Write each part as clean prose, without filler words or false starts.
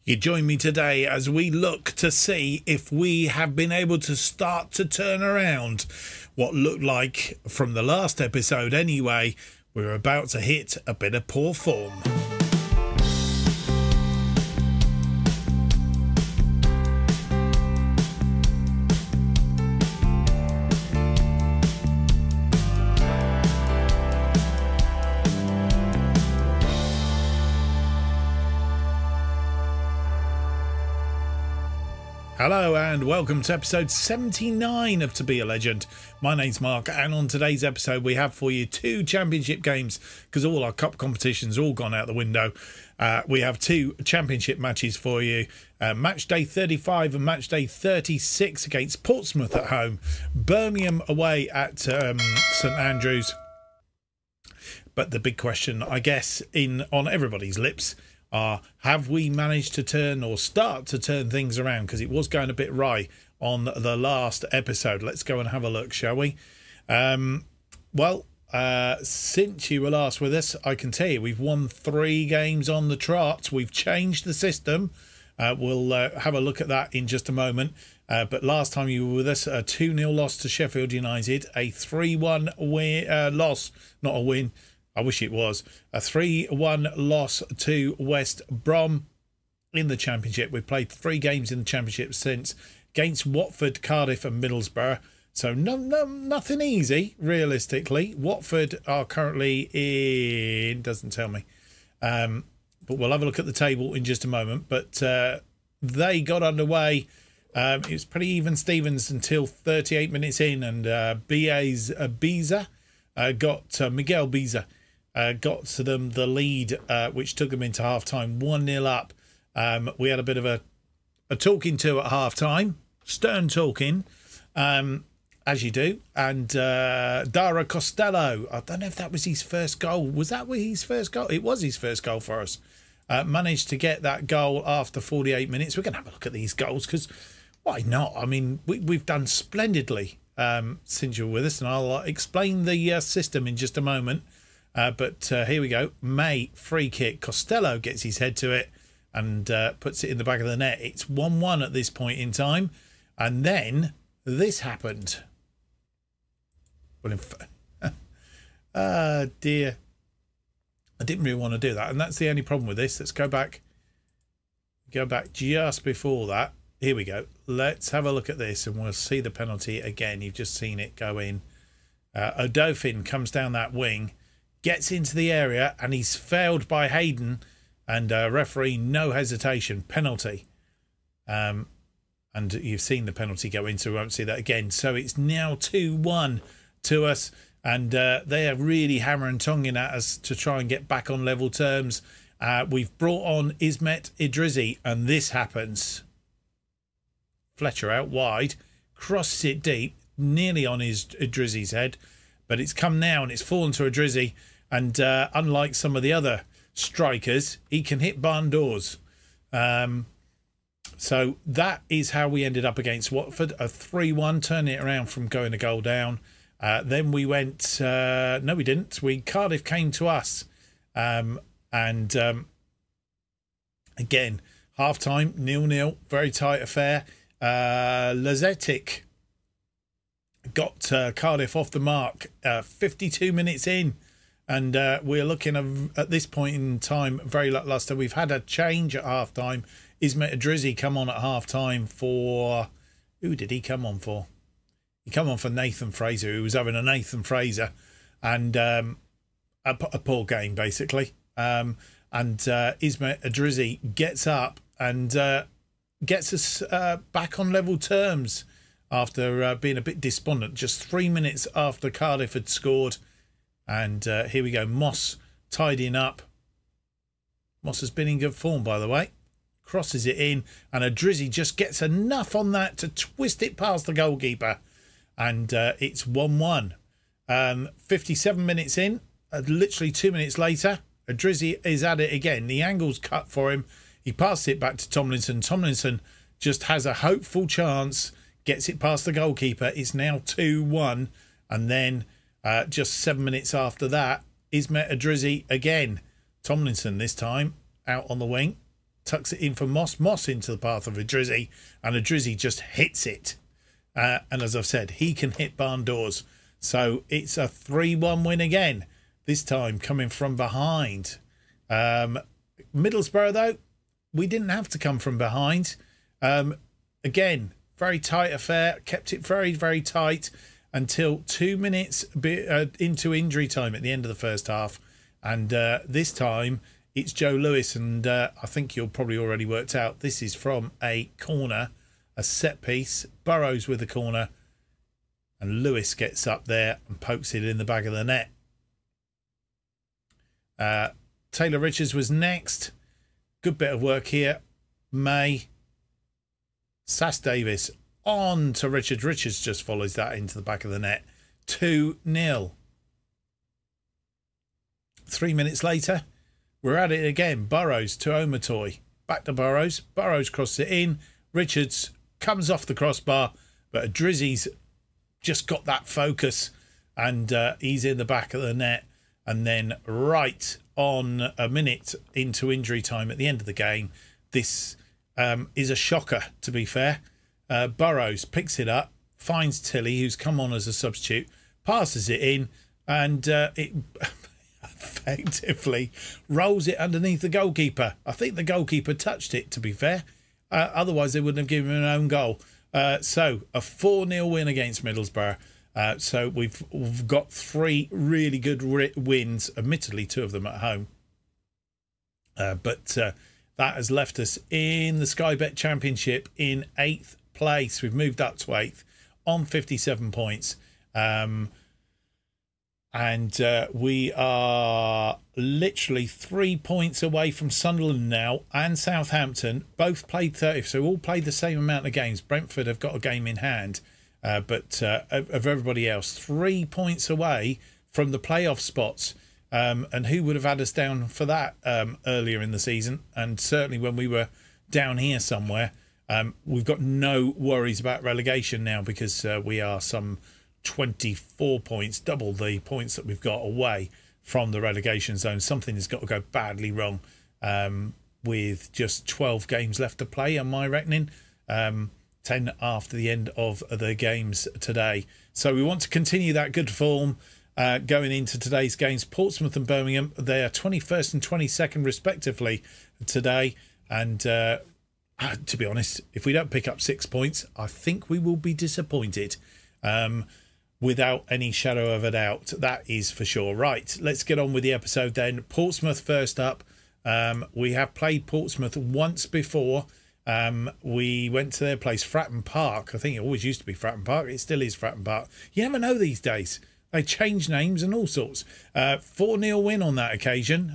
You join me today as we look to see if we have been able to start to turn around what looked like, from the last episode anyway, we were about to hit a bit of poor form. Hello and welcome to episode 79 of To Be a Legend. My name's Mark, and on today's episode we have for you two championship games because all our cup competitions all gone out the window. We have two championship matches for you. Match day 35 and match day 36 against Portsmouth at home. Birmingham away at St Andrews. But the big question, I guess, on everybody's lips have we managed to turn or start to turn things around? Because it was going a bit wry on the last episode. Let's go and have a look, shall we? Since you were last with us, I can tell you we've won 3 games on the trot. We've changed the system. We'll have a look at that in just a moment. But last time you were with us, a 2-0 loss to Sheffield United, a 3-1 loss, not a win. I wish it was. A 3-1 loss to West Brom in the Championship. We've played 3 games in the Championship since, against Watford, Cardiff and Middlesbrough. So nothing easy, realistically. Watford are currently in... doesn't tell me. But we'll have a look at the table in just a moment. But they got underway. It was pretty even Stevens until 38 minutes in. And Miguel Biza got to them the lead, which took them into half-time, 1-0 up. We had a bit of a talking to at half-time, stern talking, as you do. And Dara Costello, I don't know if that was his first goal. Was that his first goal? It was his first goal for us. Managed to get that goal after 48 minutes. We're going to have a look at these goals because why not? I mean, we've done splendidly since you're with us, and I'll explain the system in just a moment. But here we go. May, free kick. Costello gets his head to it and puts it in the back of the net. It's 1-1 at this point in time. And then this happened. Well, dear. I didn't really want to do that. And that's the only problem with this. Let's go back. Go back just before that. Here we go. Let's have a look at this and we'll see the penalty again. You've just seen it go in. Odofin comes down that wing, gets into the area, and he's failed by Hayden. And referee, no hesitation, penalty. And you've seen the penalty go in, so we won't see that again. So it's now 2-1 to us. And they are really hammering tonguing at us to try and get back on level terms. We've brought on Ismet Idrizi, and this happens. Fletcher out wide, crosses it deep, nearly on Idrizi's head, but it's come now and it's fallen to Idrizi. And unlike some of the other strikers, he can hit barn doors. So that is how we ended up against Watford, a 3-1, turning it around from going a goal down. Then we went, no we didn't, Cardiff came to us. Again, half-time, 0-0, very tight affair. Lazetic got Cardiff off the mark 52 minutes in, and we're looking at this point in time very lacklustre. We've had a change at half time. Ismet Idrizi come on at half time for... who did he come on for? He come on for Nathan Fraser, who was having a Nathan Fraser, and a poor game basically. And Ismet Idrizi gets up and gets us back on level terms after being a bit despondent just 3 minutes after Cardiff had scored. And here we go, Moss tidying up. Moss has been in good form, by the way. Crosses it in, and Idrizi just gets enough on that to twist it past the goalkeeper. And it's 1-1. 57 minutes in, literally 2 minutes later, Idrizi is at it again. The angle's cut for him. He passes it back to Tomlinson. Tomlinson just has a hopeful chance, gets it past the goalkeeper. It's now 2-1. And then just 7 minutes after that, Ismet Idrizi again. Tomlinson this time out on the wing. tucks it in for Moss. Moss into the path of a Drizzy, and a Drizzy just hits it. And as I've said, he can hit barn doors. So it's a 3-1 win again, this time coming from behind. Middlesbrough, though, we didn't have to come from behind. Again, very tight affair, kept it very, very tight until 2 minutes into injury time at the end of the first half. And this time it's Joe Lewis, and I think you'll probably already worked out this is from a corner, a set piece. Burrows with the corner, and Lewis gets up there and pokes it in the back of the net. Taylor Richards was next. Good bit of work here. May. Sass Davis on to Richards. Richards just follows that into the back of the net. 2-0. 3 minutes later, we're at it again. Burrows to Omatoy. Back to Burrows. Burrows crosses it in. Richards comes off the crossbar, but Drizzy's just got that focus, and he's in the back of the net. And then right on a minute into injury time at the end of the game, this is a shocker, to be fair. Burrows picks it up, finds Tilly, who's come on as a substitute, passes it in, and it effectively rolls it underneath the goalkeeper. I think the goalkeeper touched it, to be fair. Otherwise, they wouldn't have given him an own goal. So a 4-0 win against Middlesbrough. So we've got 3 really good wins, admittedly 2 of them at home. But that has left us in the Sky Bet Championship in 8th place. We've moved up to 8th on 57 points. And we are literally 3 points away from Sunderland now, and Southampton. Both played 30, so all played the same amount of games. Brentford have got a game in hand. But of everybody else, 3 points away from the playoff spots. And who would have had us down for that earlier in the season? And certainly when we were down here somewhere, we've got no worries about relegation now, because we are some 24 points, double the points that we've got away from the relegation zone. Something has got to go badly wrong with just 12 games left to play, on my reckoning. 10 after the end of the games today. So we want to continue that good form going into today's games. Portsmouth and Birmingham, they are 21st and 22nd respectively today. And to be honest, if we don't pick up 6 points, I think we will be disappointed. Without any shadow of a doubt, that is for sure. Right, let's get on with the episode then. Portsmouth first up. We have played Portsmouth once before. We went to their place, Fratton Park. I think it always used to be Fratton Park. It still is Fratton Park. You never know these days. They change names and all sorts. 4-0 win on that occasion.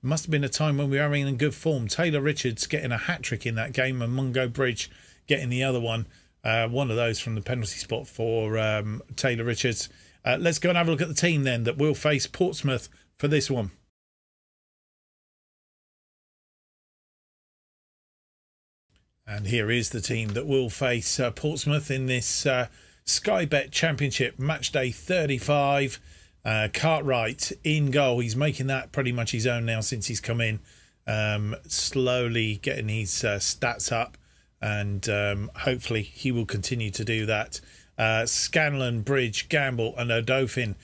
Must have been a time when we were having in good form. Taylor Richards getting a hat-trick in that game, and Mungo Bridge getting the other one. One of those from the penalty spot for Taylor Richards. Let's go and have a look at the team then that will face Portsmouth for this one. And here is the team that will face Portsmouth in this Sky Bet Championship, match day 35. Cartwright in goal. He's making that pretty much his own now since he's come in. Slowly getting his stats up, and hopefully he will continue to do that. Scanlon, Bridge, Gamble and Odofin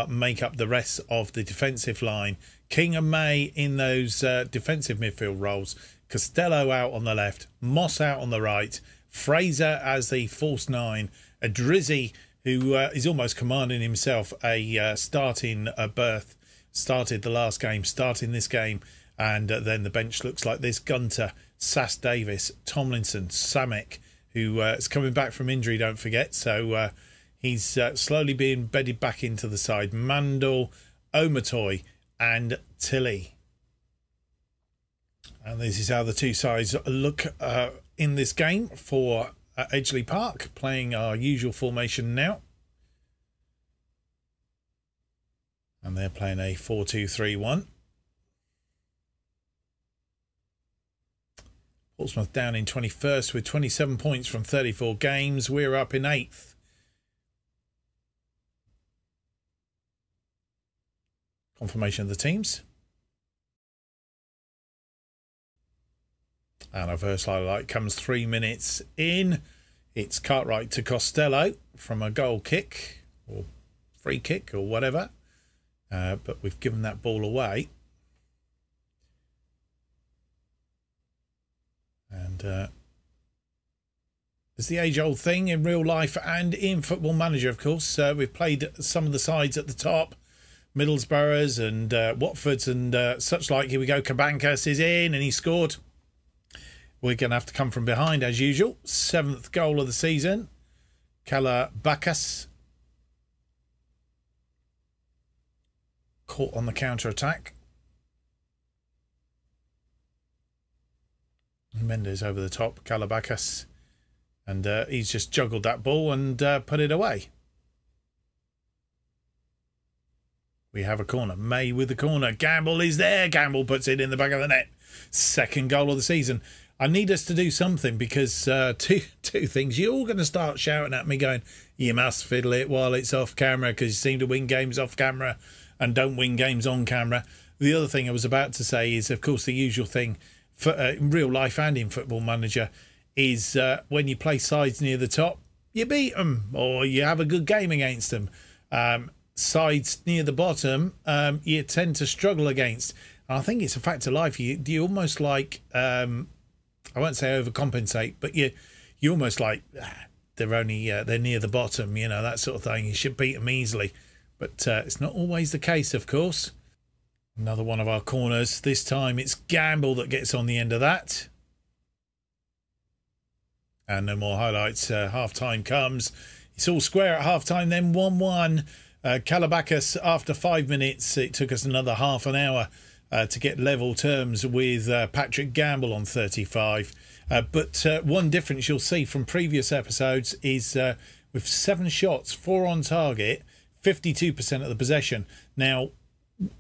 make up the rest of the defensive line. King and May in those defensive midfield roles. Costello out on the left, Moss out on the right, Fraser as the false 9, a Drizzy who is almost commanding himself a starting berth, started the last game, starting this game, and then the bench looks like this. Gunter, Sass Davis, Tomlinson, Samek, who is coming back from injury, don't forget, so he's slowly being bedded back into the side. Mandel, Omatoy and Tilly. And this is how the two sides look in this game for Edgeley Park, playing our usual formation now. And they're playing a 4-2-3-1. Portsmouth down in 21st with 27 points from 34 games. We're up in 8th. Confirmation of the teams. And our first highlight comes 3 minutes in. It's Cartwright to Costello from a goal kick or free kick or whatever. But we've given that ball away. And it's the age-old thing in real life and in Football Manager, of course. We've played some of the sides at the top. Middlesbrough's and Watford's and such like. Here we go. Cabancas is in and he scored. We're going to have to come from behind as usual. 7th goal of the season. Calabacas caught on the counter-attack. Mendes over the top. Calabacas. And he's just juggled that ball and put it away. We have a corner. May with the corner. Gamble is there. Gamble puts it in the back of the net. 2nd goal of the season. I need us to do something because two things. You're all going to start shouting at me going, you must fiddle it while it's off camera because you seem to win games off camera and don't win games on camera. The other thing I was about to say is, of course, the usual thing for in real life and in Football Manager is when you play sides near the top, you beat them or you have a good game against them. Sides near the bottom, you tend to struggle against. And I think it's a fact of life. You almost like, I won't say overcompensate, but you almost like they're near the bottom, you know, that sort of thing. You should beat them easily, but it's not always the case, of course. Another one of our corners. This time it's Gamble that gets on the end of that. And no more highlights. Half time comes. It's all square at half time. Then 1-1. Calabacas, after 5 minutes, it took us another half an hour to get level terms with Patrick Gamble on 35. But one difference you'll see from previous episodes is with 7 shots, 4 on target, 52% of the possession. Now,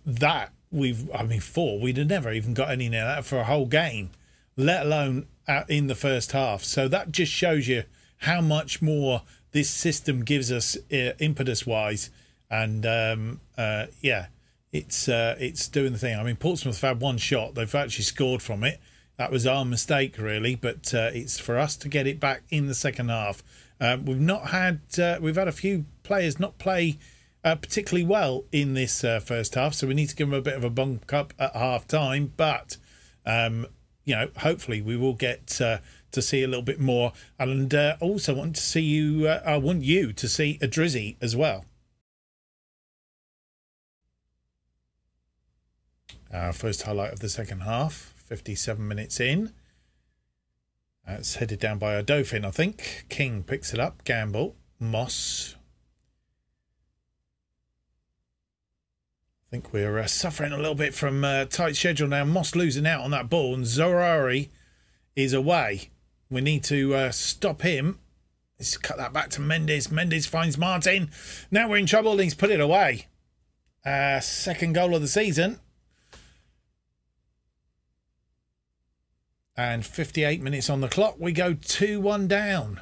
that 4, we'd have never even got any near that for a whole game, let alone in the first half. So that just shows you how much more this system gives us impetus-wise. And yeah, it's doing the thing. I mean, Portsmouth have had 1 shot. They've actually scored from it. That was our mistake, really. But it's for us to get it back in the second half. We've had a few players not play particularly well in this first half, so we need to give them a bit of a bump up at half time. But you know, hopefully we will get to see a little bit more. And also want to see you. I want you to see a Drizzy as well. Our first highlight of the second half, 57 minutes in. It's headed down by a Dauphin, I think. King picks it up. Gamble. Moss. I think we're suffering a little bit from tight schedule now. Moss losing out on that ball, and Zorari is away. We need to stop him. Let's cut that back to Mendes. Mendes finds Martin. Now we're in trouble. He's put it away. 2nd goal of the season. And 58 minutes on the clock. We go 2-1 down.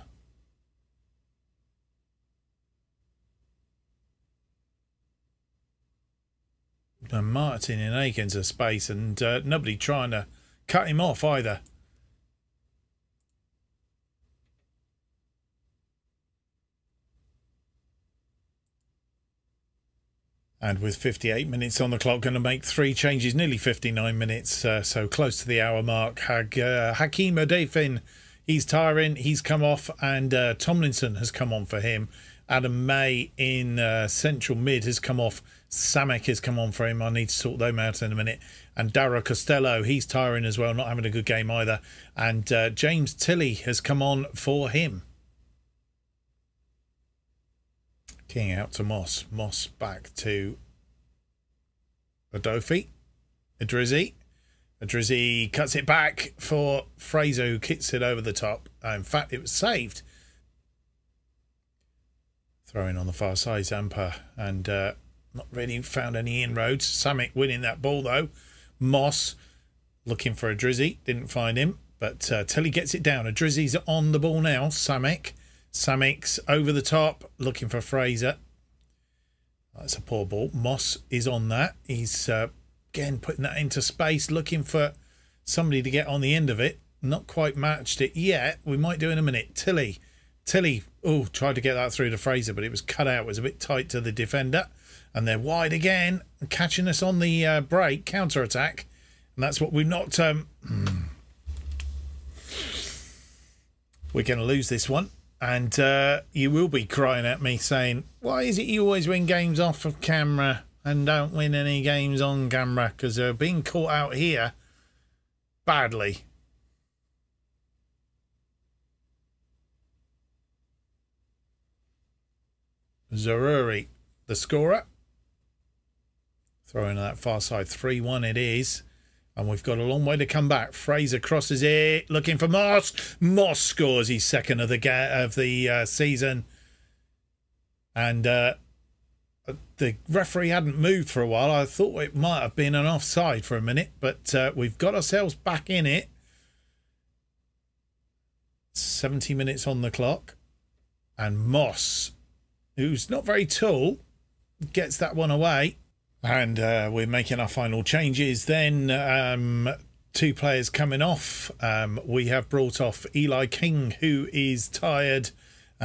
And Martin in Aikens of space and nobody trying to cut him off either. And with 58 minutes on the clock, going to make 3 changes, nearly 59 minutes, so close to the hour mark. Hakeem Odefin, he's tiring, he's come off, and Tomlinson has come on for him. Adam May in central mid has come off. Samek has come on for him. I need to sort them out in a minute. And Dara Costello, he's tiring as well, not having a good game either. And James Tilley has come on for him. King out to Moss. Moss back to Adofi. Adrizzi. Adrizzi cuts it back for Fraser, who kicks it over the top. In fact, it was saved. Throwing on the far side, Zampa. And not really found any inroads. Samek winning that ball, though. Moss looking for Adrizzi. Didn't find him. But Tilly gets it down. Adrizzi's on the ball now. Samek. Samek's over the top, looking for Fraser. That's a poor ball. Moss is on that. He's, again, putting that into space, looking for somebody to get on the end of it. Not quite matched it yet. We might do in a minute. Tilly, oh, tried to get that through to Fraser, but it was cut out. It was a bit tight to the defender. And they're wide again, catching us on the break, counter-attack. And that's what we've not... We're going to lose this one. And you will be crying at me saying, why is it you always win games off of camera and don't win any games on camera? Because they're being caught out here badly. Zaruri, the scorer. Throwing that far side, 3-1 it is. And we've got a long way to come back. Fraser crosses it, looking for Moss. Moss scores his second of the season. And the referee hadn't moved for a while. I thought it might have been an offside for a minute, but we've got ourselves back in it. 70 minutes on the clock. And Moss, who's not very tall, gets that one away. And we're making our final changes then. 2 players coming off. We have brought off Eli King, who is tired.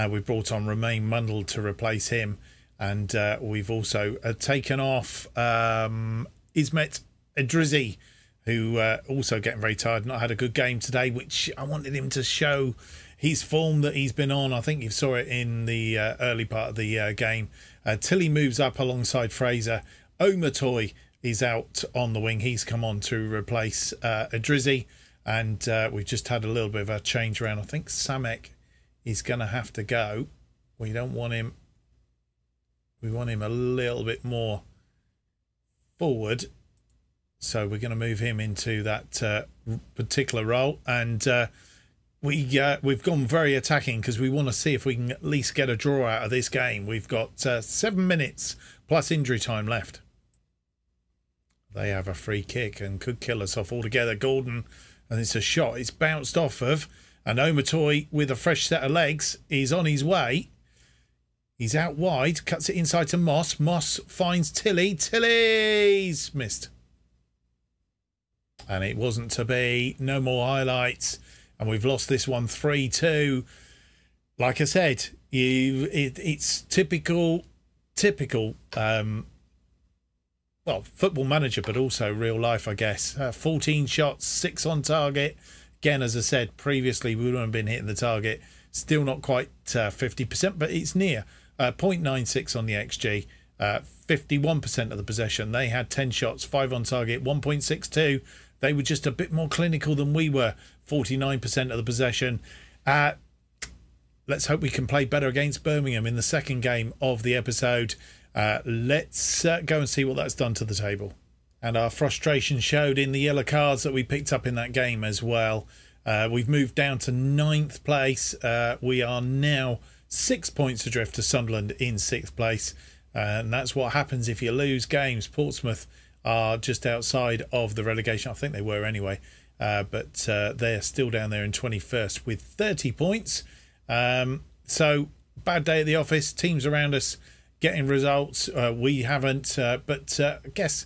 We brought on Romain Mundell to replace him. And we've also taken off Ismet Edrizi, who also getting very tired. Not had a good game today, which I wanted him to show his form that he's been on. I think you saw it in the early part of the game. Tilly moves up alongside Fraser. Omatoy is out on the wing. He's come on to replace Edrizi. And we've just had a little bit of a change around. I think Samek is going to have to go. We don't want him. We want him a little bit more forward. So we're going to move him into that particular role. And we've gone very attacking because we want to see if we can at least get a draw out of this game. We've got 7 minutes plus injury time left. They have a free kick and could kill us off altogether. Gordon, and it's a shot. It's bounced off of. And Omatoy, with a fresh set of legs, is on his way. He's out wide, cuts it inside to Moss. Moss finds Tilly. Tilly's missed. And it wasn't to be. No more highlights. And we've lost this one 3-2. Like I said, it's typical, well, football manager, but also real life, I guess. 14 shots, 6 on target. Again, as I said previously, we wouldn't have been hitting the target. Still not quite 50%, but it's near. 0.96 on the XG. 51% of the possession. They had 10 shots, 5 on target, 1.62. They were just a bit more clinical than we were. 49% of the possession. Let's hope we can play better against Birmingham in the second game of the episode. Let's go and see what that's done to the table. And our frustration showed in the yellow cards that we picked up in that game as well. We've moved down to 9th place. We are now 6 points adrift to Sunderland in 6th place. And that's what happens if you lose games. Portsmouth are just outside of the relegation. I think they were anyway. But they're still down there in 21st with 30 points. So bad day at the office. Teams around us getting results. We haven't. But I guess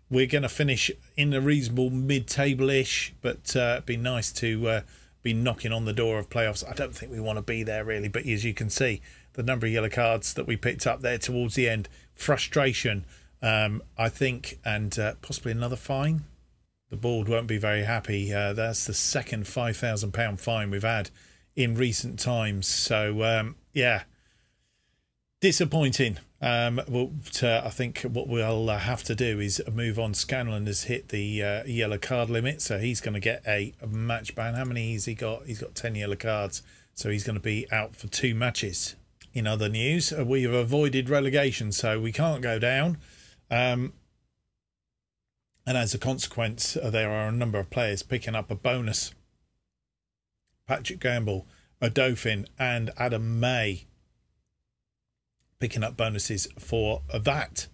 we're going to finish in a reasonable mid-table-ish. But it'd be nice to be knocking on the door of playoffs. I don't think we want to be there really. But as you can see, the number of yellow cards that we picked up there towards the end. Frustration, I think, and possibly another fine. The board won't be very happy. That's the second £5,000 fine we've had in recent times. So, yeah, disappointing. I think what we'll have to do is move on. Scanlon has hit the yellow card limit, so he's going to get a match ban. How many has he got? He's got 10 yellow cards, so he's going to be out for 2 matches. In other news, we have avoided relegation, so we can't go down. And as a consequence, there are a number of players picking up a bonus. Patrick Gamble, Odofin and Adam May picking up bonuses for that.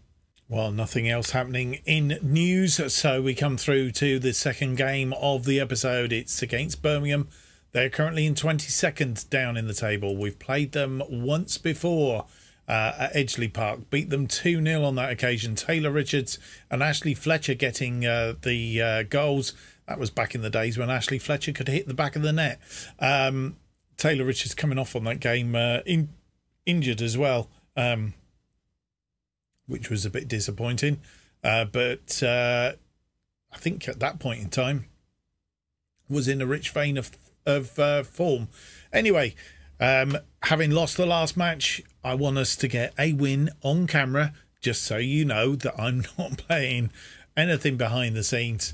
Well, nothing else happening in news, so we come through to the second game of the episode. It's against Birmingham. They're currently in 22nd down in the table. We've played them once before at Edgeley Park. Beat them 2-0 on that occasion. Taylor Richards and Ashley Fletcher getting the goals. That was back in the days when Ashley Fletcher could hit the back of the net. Taylor Richards coming off on that game, injured as well, which was a bit disappointing. But I think at that point in time was in a rich vein of form. Anyway, having lost the last match, I want us to get a win on camera, just so you know that I'm not playing anything behind the scenes.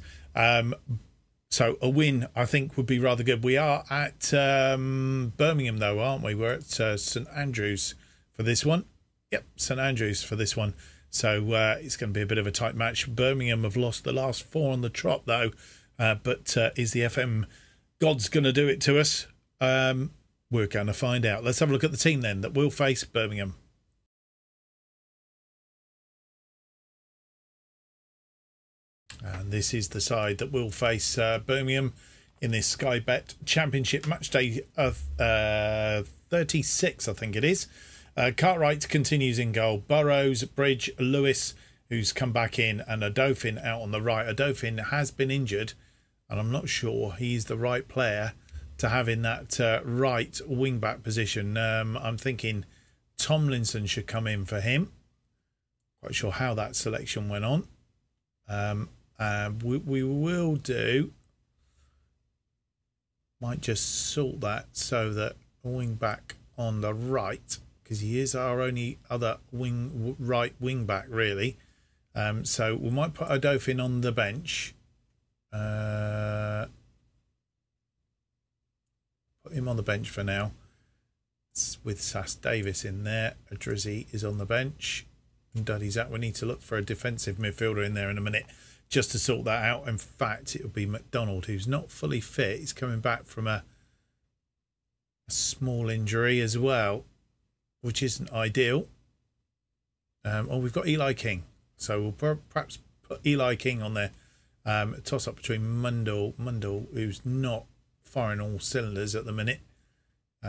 So a win, I think, would be rather good. We are at Birmingham, though, aren't we? We're at St Andrews for this one. Yep, St Andrews for this one. So it's going to be a bit of a tight match. Birmingham have lost the last 4 on the trot, though. But is the FM gods going to do it to us? We're going to find out. Let's have a look at the team then that will face Birmingham. And this is the side that will face Birmingham in this Sky Bet Championship match day of 36, I think it is. Cartwright continues in goal. Burrows, Bridge, Lewis, who's come back in, and Adofin out on the right. Adofin has been injured, and I'm not sure he's the right player to have in that right wing-back position. I'm thinking Tomlinson should come in for him. Quite sure how that selection went on. We will do, might just sort that so that wing-back on the right, because he is our only other right wing-back, really. So we might put Adofin on the bench. Put him on the bench for now. It's with Sass Davis in there. Adrizzi is on the bench. And Duddy's we need to look for a defensive midfielder in there in a minute just to sort that out. In fact, it will be McDonald, who's not fully fit. He's coming back from a small injury as well, which isn't ideal. We've got Eli King. So we'll perhaps put Eli King on there. Toss up between Mundell, who's not firing all cylinders at the minute,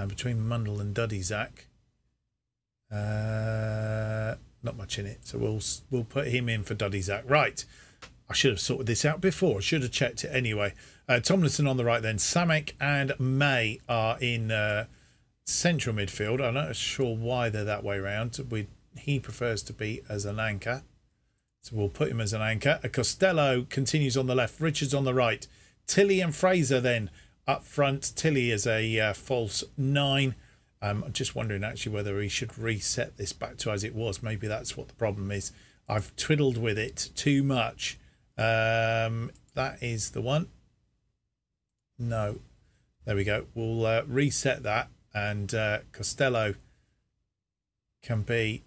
between Mundell and Duddy-Zach. Not much in it, so we'll put him in for Duddy-Zach. Right, I should have sorted this out before. I should have checked it anyway. Tomlinson on the right then. Samek and May are in central midfield. I'm not sure why they're that way around. He prefers to be as an anchor, so we'll put him as an anchor. Costello continues on the left. Richards on the right. Tilly and Fraser then up front. Tilly is a false 9. I'm just wondering actually whether he should reset this back to as it was. Maybe that's what the problem is. I've twiddled with it too much. That is the one. No. There we go. We'll reset that, and Costello can be...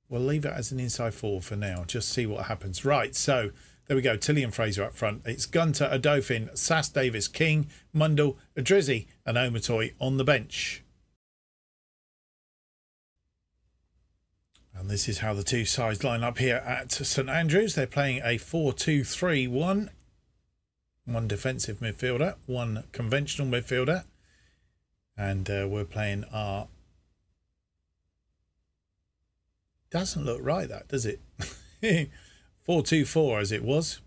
We'll leave it as an inside forward for now. Just see what happens. Right, so there we go. Tilly and Fraser up front. It's Gunter, Adofin, Sass Davis, King, Mundell, Adrizzi and Omatoy on the bench. And this is how the two sides line up here at St Andrews. They're playing a 4-2-3-1. One defensive midfielder, one conventional midfielder. And we're playing our... Doesn't look right, that, does it? 4-2-4 as it was.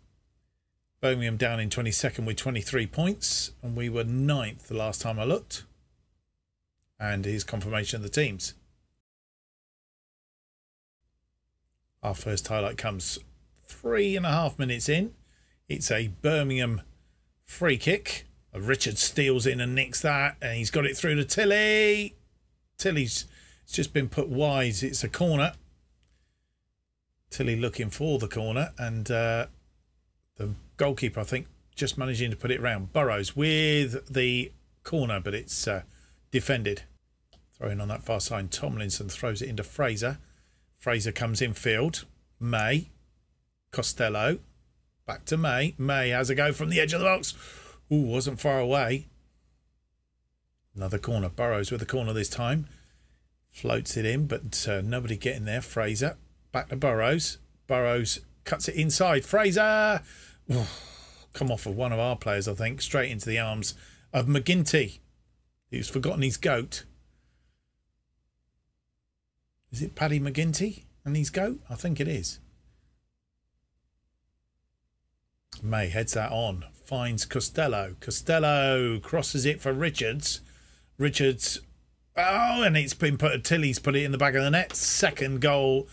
Birmingham down in 22nd with 23 points. And we were 9th the last time I looked. And here's confirmation of the teams. Our first highlight comes 3.5 minutes in. It's a Birmingham free kick. Richard steals in and nicks that. And he's got it through to Tilly. Tilly's just been put wide. It's a corner. Tilly looking for the corner, and the goalkeeper, I think, just managing to put it round. Burrows with the corner, but it's defended. Throwing on that far side, Tomlinson throws it into Fraser. Fraser comes in field. May. Costello. Back to May. May has a go from the edge of the box. Ooh, wasn't far away. Another corner. Burrows with the corner this time. Floats it in, but nobody getting there. Fraser. Back to Burrows. Burrows cuts it inside. Fraser! Ooh, come off of one of our players, I think. Straight into the arms of McGinty. He's forgotten his goat. Is it Paddy McGinty and his goat? I think it is. May heads that on, finds Costello. Costello crosses it for Richards. Richards, oh, and it's been put. Tilly's put it in the back of the net. Second goal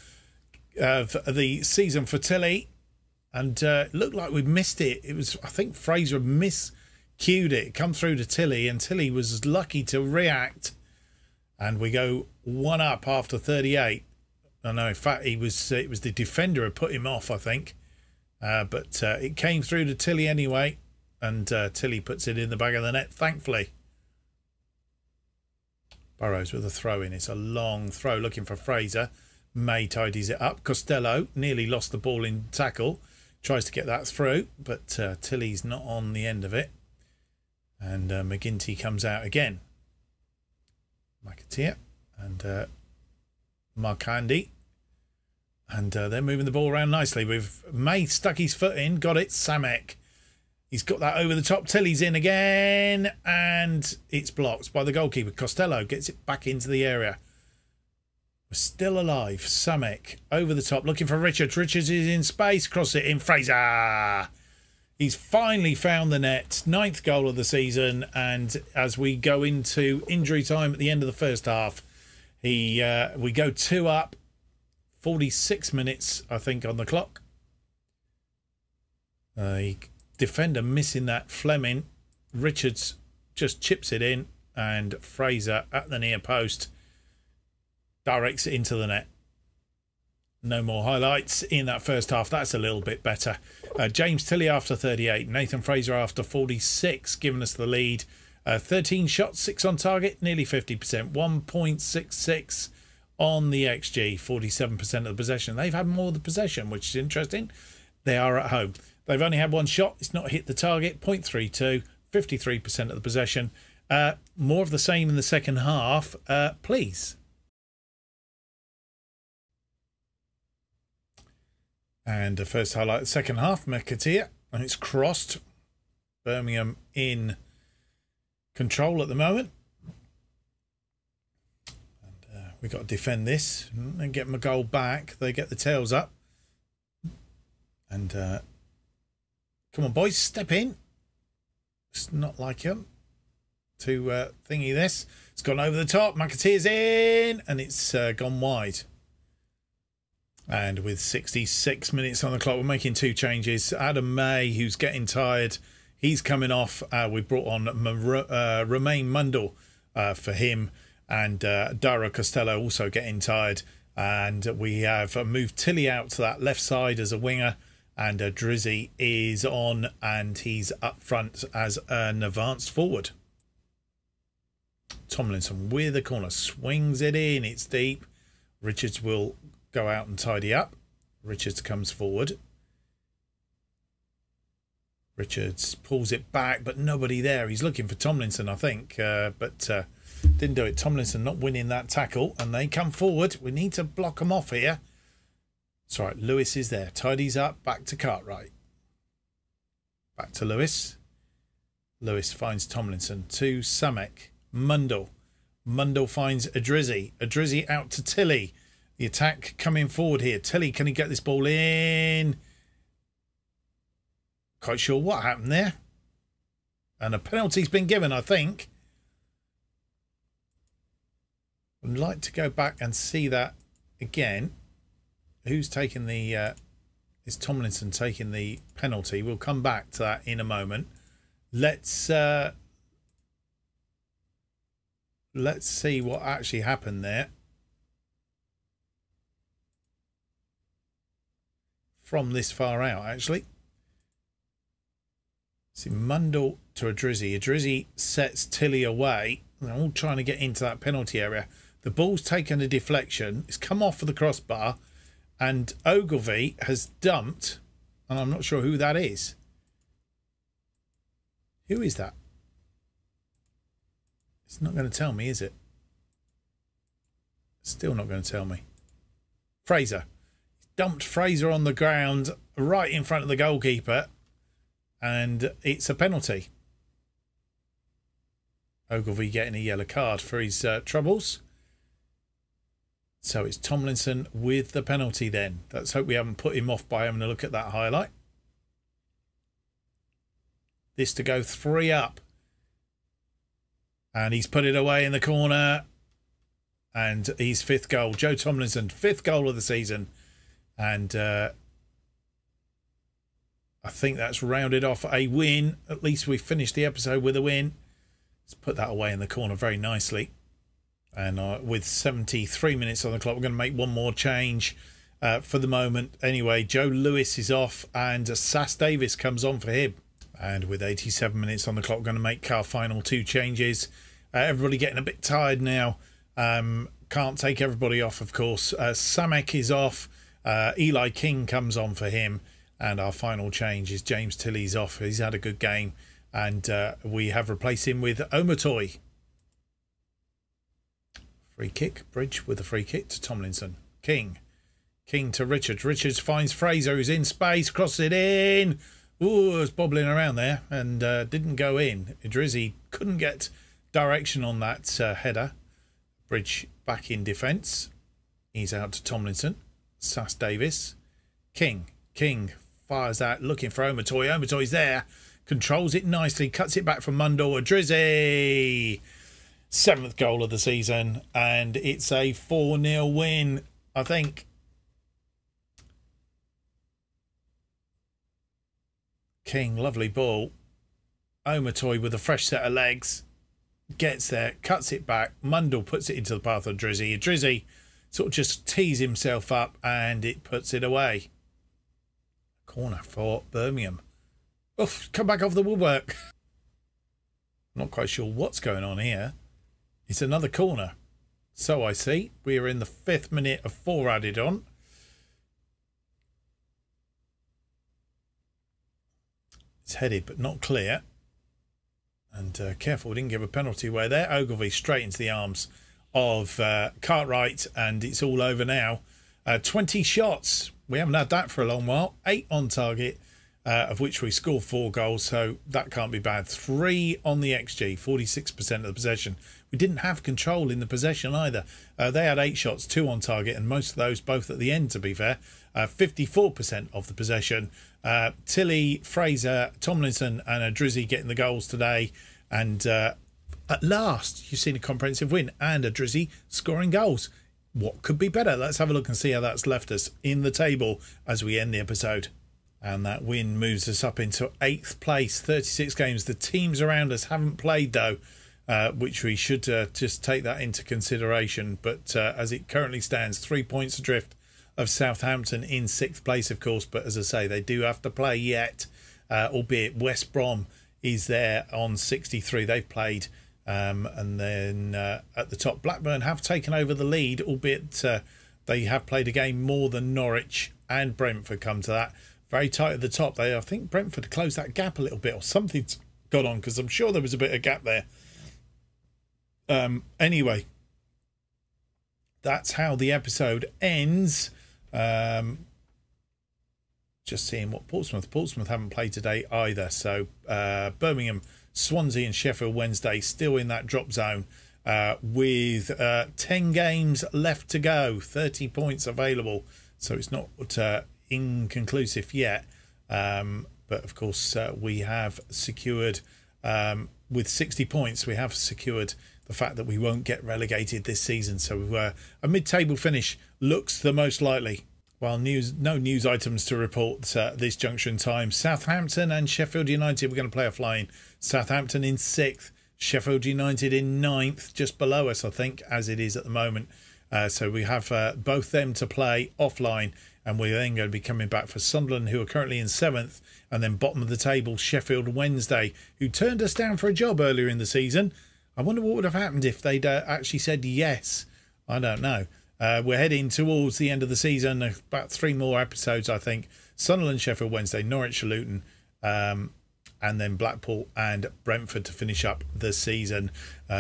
of the season for Tilly, and it looked like we'd missed it. It was, I think, Fraser miscued it. Come through to Tilly, and Tilly was lucky to react. And we go 1 up after 38. I know, in fact, it was the defender who put him off, I think. But it came through to Tilly anyway, and Tilly puts it in the back of the net, thankfully. Burrows with a throw in. It's a long throw looking for Fraser. May tidies it up. Costello nearly lost the ball in tackle. Tries to get that through, but Tilly's not on the end of it. And McGinty comes out again. McAteer and Markandi. And they're moving the ball around nicely. With May stuck his foot in, got it. Samek. He's got that over the top. Tilly's in again. And it's blocked by the goalkeeper. Costello gets it back into the area. We're still alive. Samek over the top, looking for Richards. Richards is in space. Cross it in. Fraser. He's finally found the net. 9th goal of the season. And as we go into injury time at the end of the first half, we go 2 up. 46 minutes, I think, on the clock. Defender missing that. Fleming. Richards just chips it in. And Fraser at the near post directs it into the net. No more highlights in that first half. That's a little bit better. James Tilly after 38. Nathan Fraser after 46, giving us the lead. 13 shots, 6 on target, nearly 50%. 1.66 on the XG, 47% of the possession. They've had more of the possession, which is interesting. They are at home. They've only had 1 shot. It's not hit the target. 0.32, 53% of the possession. More of the same in the second half, please. And the first highlight, the second half, McAteer, and it's crossed. Birmingham in control at the moment. And we've got to defend this and get them a goal back. They get the tails up. And come on, boys, step in. It's not like him to thingy this. It's gone over the top. McAteer's in, and it's gone wide. And with 66 minutes on the clock, we're making 2 changes. Adam May, who's getting tired, he's coming off. We brought on Romain Mundell for him. And Dara Costello also getting tired. And we have moved Tilly out to that left side as a winger. And Drizzy is on, and he's up front as an advanced forward. Tomlinson with the corner, swings it in. It's deep. Richards will go out and tidy up. Richards comes forward. Richards pulls it back, but nobody there. He's looking for Tomlinson, I think, but didn't do it. Tomlinson not winning that tackle, and they come forward. We need to block them off here. It's all right. Lewis is there. Tidies up. Back to Cartwright. Back to Lewis. Lewis finds Tomlinson. To Samek. Mundell. Mundell finds Adrizzi. Adrizzi out to Tilly. The attack coming forward here. Tilly, can he get this ball in? Quite sure what happened there. And a penalty's been given, I think. I'd like to go back and see that again. Who's taking the... is Tomlinson taking the penalty? We'll come back to that in a moment. Let's see what actually happened there. From this far out, actually. See, Mundell to Adrizzi. Adrizzi sets Tilly away. They're all trying to get into that penalty area. The ball's taken a deflection. It's come off of the crossbar. And Ogilvie has dumped. And I'm not sure who that is. Who is that? It's not going to tell me, is it? Still not going to tell me. Fraser. Dumped Fraser on the ground right in front of the goalkeeper, and it's a penalty. Ogilvie getting a yellow card for his troubles. So it's Tomlinson with the penalty then. Let's hope we haven't put him off by having a look at that highlight. this to go 3 up. And he's put it away in the corner. And he's 5th goal. Joe Tomlinson, 5th goal of the season. And I think that's rounded off a win. At least we finished the episode with a win. Let's put that away in the corner very nicely. And with 73 minutes on the clock, we're going to make one more change for the moment. Anyway, Joe Lewis is off and Sass Davis comes on for him. And with 87 minutes on the clock, we're going to make our final 2 changes. Everybody getting a bit tired now. Can't take everybody off, of course. Samek is off. Eli King comes on for him. And our final change is James Tilley's off. He's had a good game. And we have replaced him with Omotoy. Free kick. Bridge with a free kick to Tomlinson. King to Richards. Richards finds Fraser, who's in space. Crosses it in. Ooh, it was bobbling around there and didn't go in. Idrizzi couldn't get direction on that header. Bridge back in defence. He's out to Tomlinson. Sass Davis. King fires out, looking for Omotoy. Omotoy's there. Controls it nicely. Cuts it back from Mundell. Idrizzi. 7th goal of the season. And it's a 4-0 win, I think. King, lovely ball. Omotoy with a fresh set of legs. Gets there, cuts it back. Mundell puts it into the path of Idrizzi. Idrizzi sort of just tees himself up and it puts it away. Corner for Birmingham. Oof, come back off the woodwork. Not quite sure what's going on here. It's another corner. So I see. We are in the 5th minute of 4 added on. It's headed but not clear. And careful, we didn't give a penalty away there. Ogilvie straight into the arms of Cartwright, and it's all over now. 20 shots. We haven't had that for a long while. 8 on target, of which we scored 4 goals, so that can't be bad. 3 on the XG, 46% of the possession. We didn't have control in the possession either. They had 8 shots, 2 on target, and most of those both at the end, to be fair. 54% of the possession. Tilley, Fraser, Tomlinson and Idrizzi getting the goals today. And at last, you've seen a comprehensive win and Idrizzi scoring goals. What could be better? Let's have a look and see how that's left us in the table as we end the episode. And that win moves us up into 8th place, 36 games. The teams around us haven't played, though, which we should just take that into consideration. But as it currently stands, 3 points adrift of Southampton in 6th place, of course. But as I say, they do have to play yet, albeit West Brom is there on 63. They've played. And then at the top, Blackburn have taken over the lead, albeit they have played a game more than Norwich and Brentford, come to that. Very tight at the top. I think Brentford closed that gap a little bit, or something's gone on, because I'm sure there was a bit of gap there. Anyway, that's how the episode ends. Just seeing what Portsmouth haven't played today either. So Birmingham, Swansea and Sheffield Wednesday still in that drop zone with 10 games left to go, 30 points available. So it's not inconclusive yet. But of course, we have secured, with 60 points, we have secured the fact that we won't get relegated this season. So a mid-table finish looks the most likely. Well, no news items to report this junction time. Southampton and Sheffield United, we're going to play offline. Southampton in 6th, Sheffield United in 9th, just below us, I think, as it is at the moment. So we have both them to play offline, and we're then going to be coming back for Sunderland, who are currently in 7th, and then bottom of the table, Sheffield Wednesday, who turned us down for a job earlier in the season. I wonder what would have happened if they'd actually said yes. I don't know. We're heading towards the end of the season, about 3 more episodes, I think. Sunderland, Sheffield Wednesday, Norwich, Luton, and then Blackpool and Brentford to finish up the season.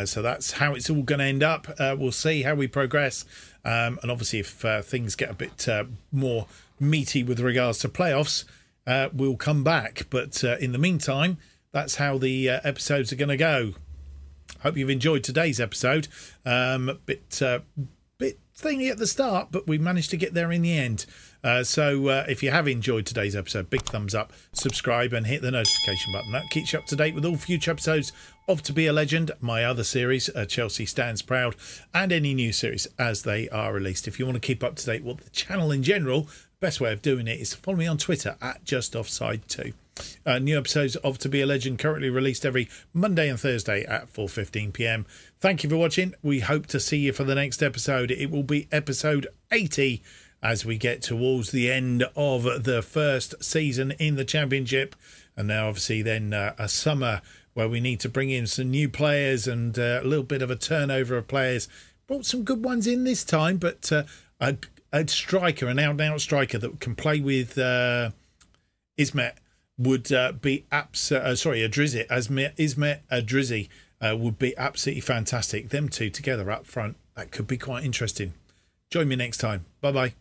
So that's how it's all going to end up. We'll see how we progress. And obviously, if things get a bit more meaty with regards to playoffs, we'll come back. But in the meantime, that's how the episodes are going to go. Hope you've enjoyed today's episode. bit thingy at the start, but we managed to get there in the end. So if you have enjoyed today's episode, big thumbs up, subscribe and hit the notification button. That keeps you up to date with all future episodes of To Be a Legend, my other series, Chelsea Stands Proud, and any new series as they are released. If you want to keep up to date with the channel in general, best way of doing it is to follow me on Twitter at JustOffsideToo. New episodes of To Be a Legend currently released every Monday and Thursday at 4:15 p.m. Thank you for watching. We hope to see you for the next episode. It will be episode 80 as we get towards the end of the first season in the Championship. And now obviously then a summer where we need to bring in some new players and a little bit of a turnover of players. Brought some good ones in this time, but a striker, an out-and-out striker that can play with Ismet would be Adrizzi. Ismet Adrizzi would be absolutely fantastic. Them two together up front, that could be quite interesting. Join me next time. Bye-bye.